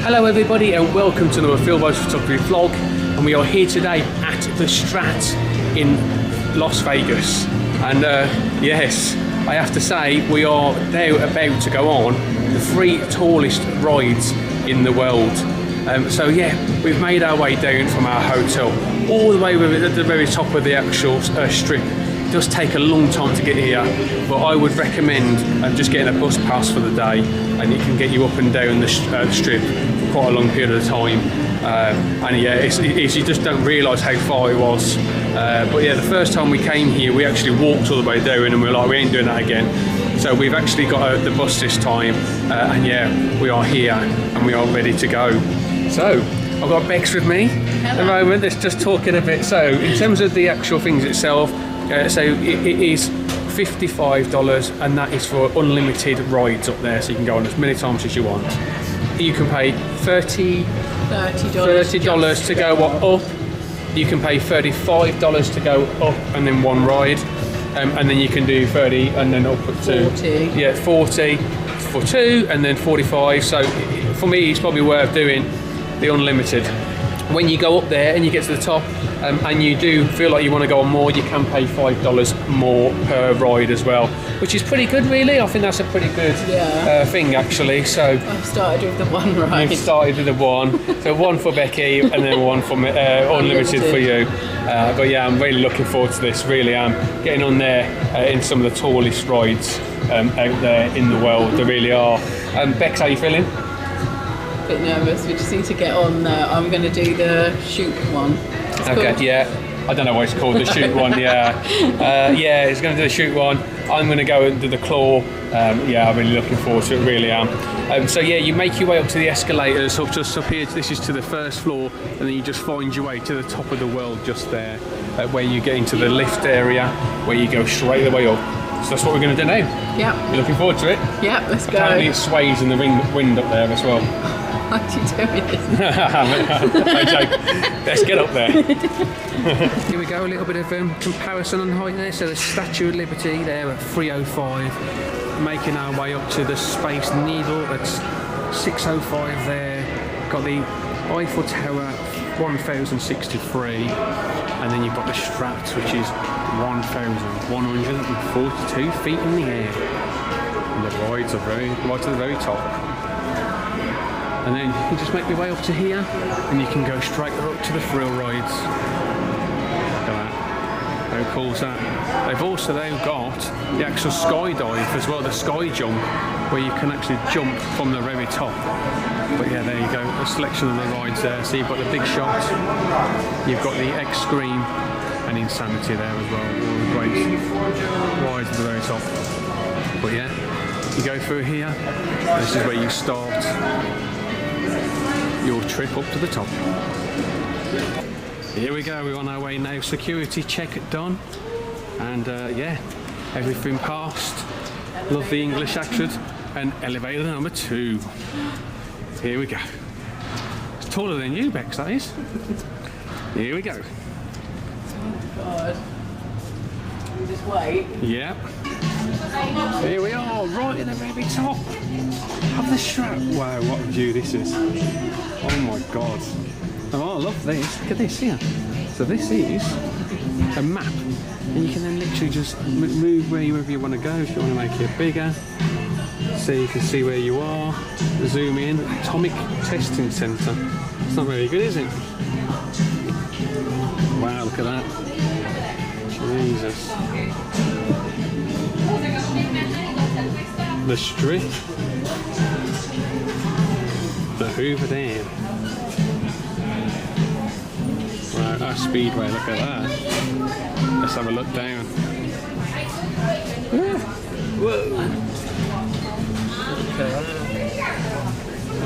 Hello everybody and welcome to another Thrillridesphotography vlog, and we are here today at the Strat in Las Vegas, and yes, I have to say we are now about to go on the 3 tallest rides in the world. So yeah, we've made our way down from our hotel all the way at the very top of the actual strip. It does take a long time to get here, but I would recommend just getting a bus pass for the day, and it can get you up and down the strip for quite a long period of time. And yeah, it's, you just don't realise how far it was. But yeah, the first time we came here, we actually walked all the way down, and we were like, we ain't doing that again. So we've actually got the bus this time, and yeah, we are here and we are ready to go. So I've got Bex with me at the moment. Let's just talk in a bit. So in terms of the actual things itself, so it is $55, and that is for unlimited rides up there, so you can go on as many times as you want. You can pay $30 to go up. You can pay $35 to go up and then one ride, and then you can do 30 and then up to 40. Yeah, 40 for 2 and then 45. So for me, it's probably worth doing the unlimited. When you go up there and you get to the top, and you do feel like you want to go on more, you can pay $5 more per ride as well, which is pretty good, really. I think that's a pretty good thing, actually. So I've started with the one ride. You've started with the one, so one for Becky and then one for unlimited for you. But yeah, I'm really looking forward to this. Really am getting on there in some of the tallest rides out there in the world. There really are. Bex, how are you feeling? A bit nervous. We just need to get on. I'm going to do the shoot one. Okay, yeah. I don't know what it's called, the shoot one, yeah. Yeah, it's going to do the shoot one. I'm going to go and do the claw. Yeah, I'm really looking forward to it, really am. So yeah, you make your way up to the escalators, up just up here. This is to the first floor, and then you just find your way to the top of the world just there, where you get into the lift area, where you go straight the way up. So that's what we're going to do now. Yeah. You're looking forward to it? Yeah, let's go. Apparently it sways in the wind up there as well. Why do you tell me this? No joke. Let's get up there. Here we go, a little bit of comparison on height there. So the Statue of Liberty there at 305, making our way up to the Space Needle at 605 there. Got the Eiffel Tower 1063, and then you've got the Strat, which is 1,142 feet in the air. And the rides are right to the very top. And then you can just make your way up to here, and you can go straight up to the thrill rides. Look at that. How cool is that? They've also got the actual skydive as well, the sky jump, where you can actually jump from the very top. But yeah, there you go, a selection of the rides there. So you've got the Big Shot, you've got the Extreme, and Insanity there as well. All the great rides at the very top. But yeah, you go through here, this is where you start your trip up to the top. Here we go, we're on our way now. Security check done, and yeah, everything passed. Love the English accent. And elevator number 2. Here we go. It's taller than you, Bex, that is. Here we go. Oh God. You just wait. Yep. Here we are, right in the very top of the Strat. Wow, what a view this is. Oh my God. Oh, I love this. Look at this here. So this is a map, and you can then literally just move wherever you want to go. If you want to make it bigger, so you can see where you are. Zoom in. Atomic Testing Centre. It's not very good, is it? Wow, look at that. Jesus. The Strip. The Hoover Dam. Right, our Speedway, look at that. Let's have a look down. Whoa! Look at that.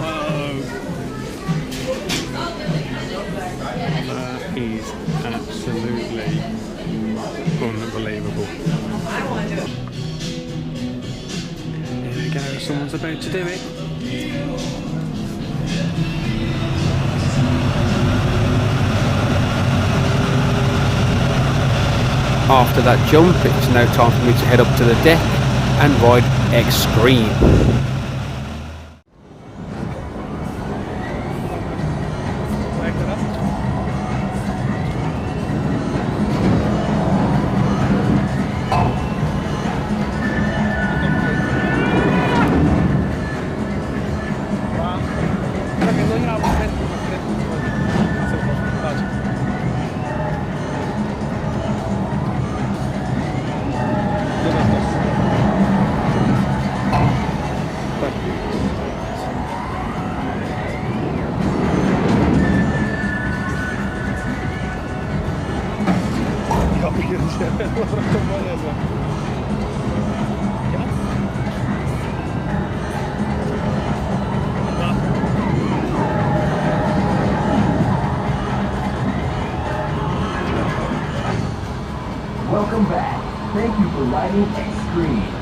Whoa! That is absolutely unbelievable. Here we go, someone's about to do it. After that jump, it's now time for me to head up to the deck and ride Extreme. Welcome back. Thank you for riding Extreme.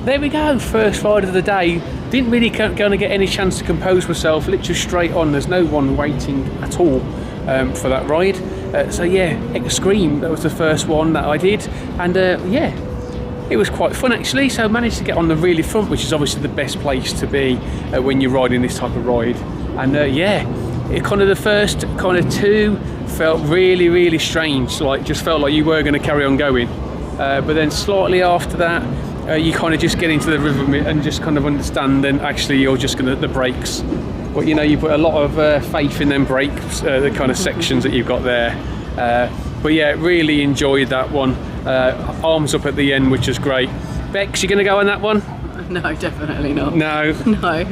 There we go, first ride of the day. Didn't really gonna get any chance to compose myself, literally straight on. There's no one waiting at all for that ride. So yeah, Extreme, that was the first one that I did. And yeah, it was quite fun actually. So I managed to get on the really front, which is obviously the best place to be when you're riding this type of ride. And yeah, it kind of the first kind of two felt really, really strange. Like just felt like you were gonna carry on going. But then slightly after that, you kind of just get into the rhythm and just kind of understand, and actually you're just gonna the brakes. But you know, you put a lot of faith in them brakes, the kind of sections that you've got there. But yeah, really enjoyed that one. Arms up at the end, which is great. Bex, you gonna go on that one? No, definitely not. No. No.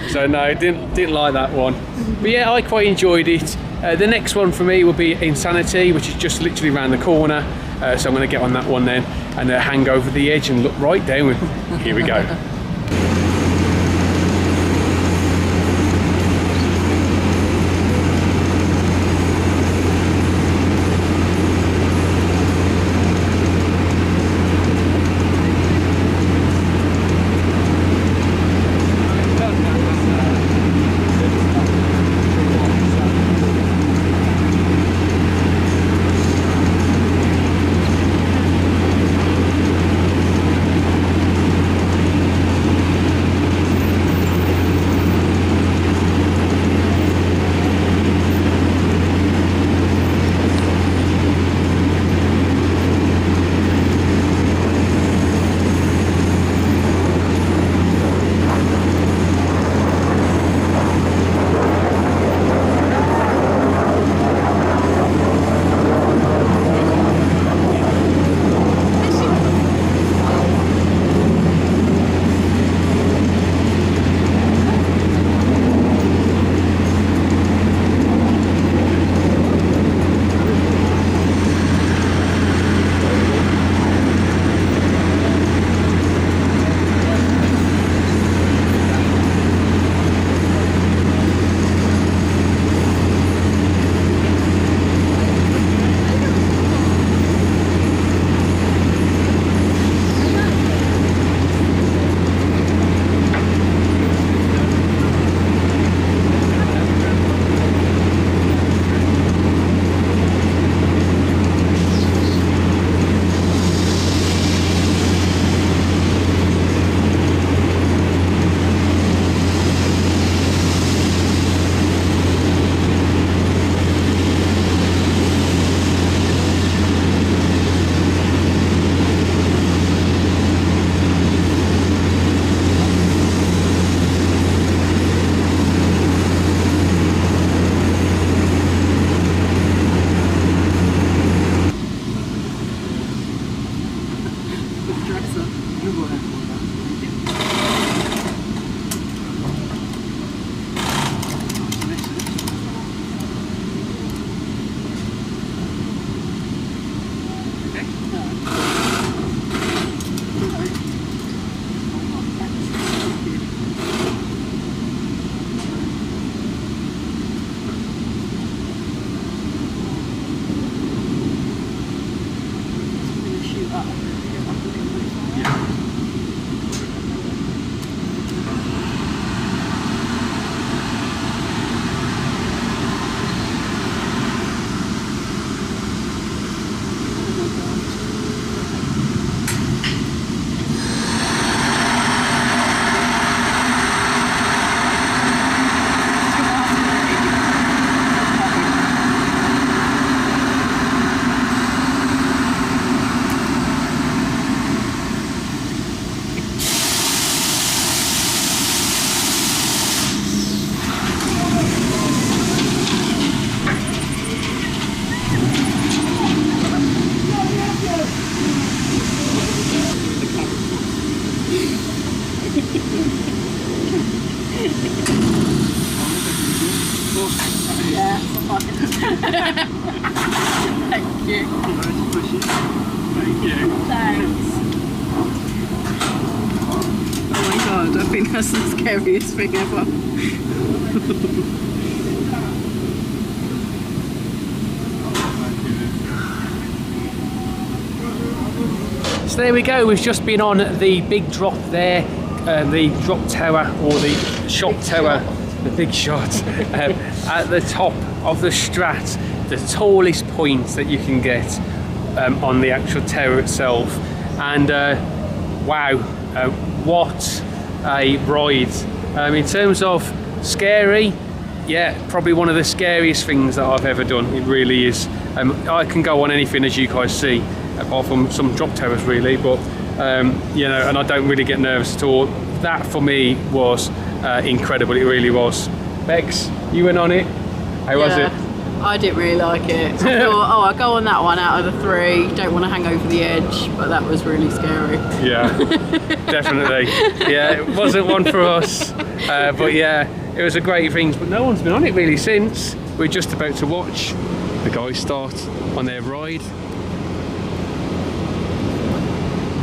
So no, didn't like that one. But yeah, I quite enjoyed it. The next one for me will be Insanity, which is just literally around the corner. So I'm going to get on that one then and hang over the edge and look right down. Here we go. you. Thank you. Thanks. Oh my god, I think that's the scariest thing ever. So there we go, we've just been on the big drop there, the drop tower or the shot tower, the big shot, at the top of the Strat, the tallest point that you can get on the actual tower itself. And wow, what a ride. In terms of scary, yeah, probably one of the scariest things that I've ever done. It really is. I can go on anything, as you guys see, apart from some drop towers really, but you know, and I don't really get nervous at all. That for me was incredible, it really was. Bex, you went on it, how was it? I didn't really like it. I thought, oh, I'll go on that one out of the 3, don't want to hang over the edge, but that was really scary. Yeah, definitely. Yeah, it wasn't one for us, but yeah, it was a great thing, but no one's been on it really since. We're just about to watch the guys start on their ride.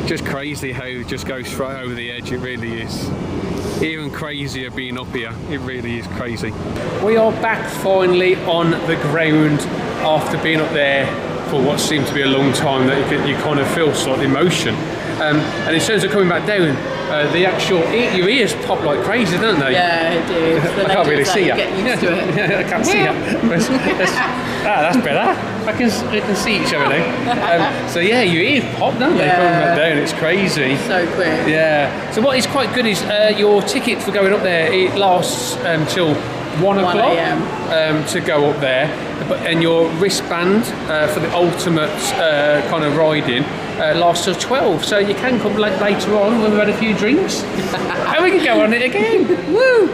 Just crazy how it just goes straight over the edge, it really is. Even crazier being up here, it really is crazy. We are back finally on the ground after being up there for what seemed to be a long time, that you kind of feel slightly motion. And in terms of coming back down, the actual, your ears pop like crazy, don't they? Yeah, it did. I can't really see you. Get used to it. Yeah, I can't see you. That's better. I can see each other now. So yeah, your ears pop, don't they? Coming back down, it's crazy. So quick. Yeah. So what is quite good is your ticket for going up there, it lasts till 1 o'clock to go up there, and your wristband for the ultimate kind of riding lasts till 12, so you can come later on when we've had a few drinks and we can go on it again. Woo!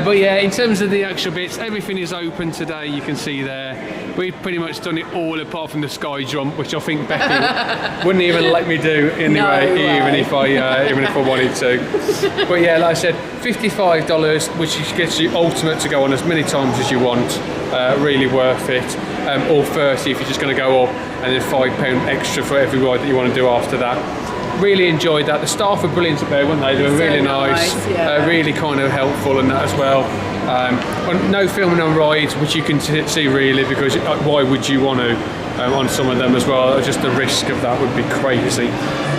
But yeah, in terms of the actual bits, everything is open today, you can see there. We've pretty much done it all apart from the sky jump, which I think Becky wouldn't even let me do anyway, even if I wanted to. But yeah, like I said, $55, which gets you ultimate to go on as many times as you want. Really worth it. Or 30 if you're just going to go up, and then £5 extra for every ride that you want to do after that. Really enjoyed that. The staff were brilliant up there, weren't they? They were really nice, really kind of helpful and that as well. No filming on rides, which you can see really, because why would you want to on some of them as well? Just the risk of that would be crazy.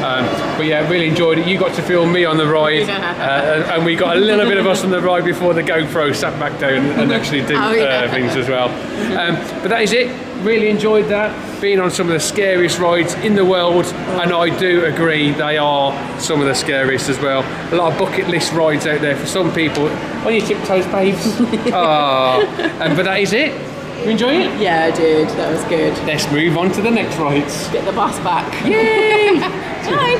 But yeah, really enjoyed it. You got to film me on the ride, and we got a little bit of us on the ride before the GoPro sat back down and actually did things as well. But that is it. Really enjoyed that, being on some of the scariest rides in the world, and I do agree they are some of the scariest as well. A lot of bucket list rides out there for some people. On your tiptoes, babes. But that is it. You enjoy it? Yeah, I did. That was good. Let's move on to the next rides. Get the bus back. Yay! Bye.